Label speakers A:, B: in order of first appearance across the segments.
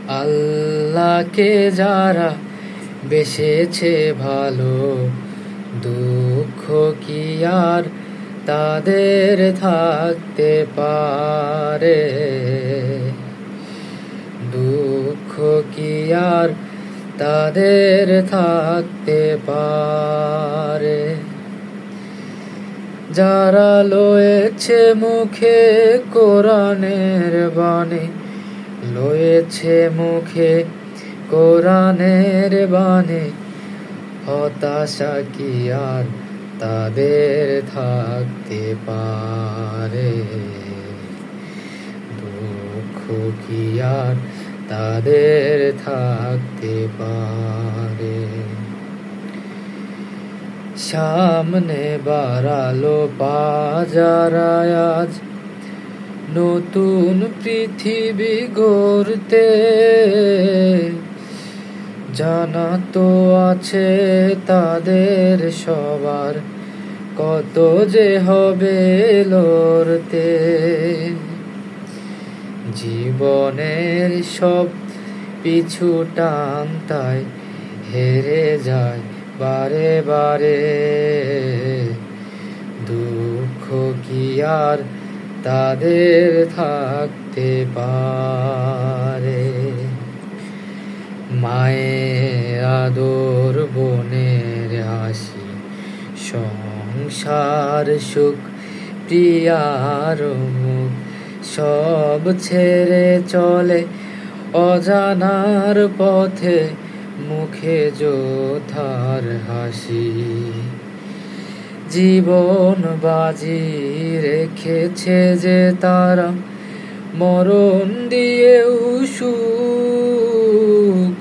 A: আল্লাহকে যারা বেসেছে ভালো, দুঃখ কি আর তাদের থাকতে পারে? দুঃখ কি আর তাদের থাকতে পারে? যারা লয়েছে মুখে কোরআনের বাণী, লয়েছে মুখে কোরআনের বাণী, হতাশা কি আর তাদের থাকতে পারে? দুঃখ কি আর তাদের থাকতে পারে? সামনে বাড়ালো বাজারা আজ নতুন পৃথিবী গড়তে, জানা তো আছে তাদের সবার কত যে হবে লড়তে। জীবনের সব পিছু টান তাই হেরে যায় বারে বারে। দুঃখ কি আর তাদের থাকতে পারে? মায়ের আদর, বোনের হাসি, সংসার সুখ, প্রিয়ার মুখ, সব ছেড়ে চলে অজানার পথে, মুখে যোদ্ধার হাসি। জীবন বাজি রেখেছে যে তারা, মরণ দিয়েও সুখ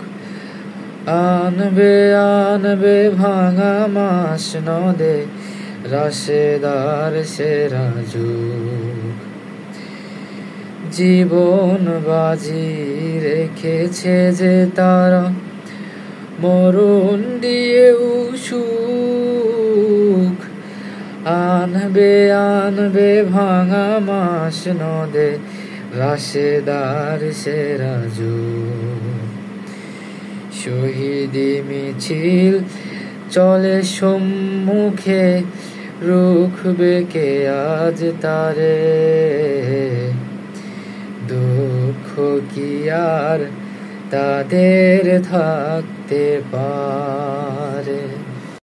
A: আনবে আনবে ভাঙা মাস নদে, রাশেদার সেরা যুগ। জীবন বাজি রেখেছে যে তারা, মরণ দিয়েও সুখ আনবে আনবে ভাঙা মাস নদে, রাশেদার সেরা যুগ। শহীদি মিছিল চলে সম্মুখে, রুখবে কে আজ তারে? দুঃখ কি আর তাদের থাকতে পারে?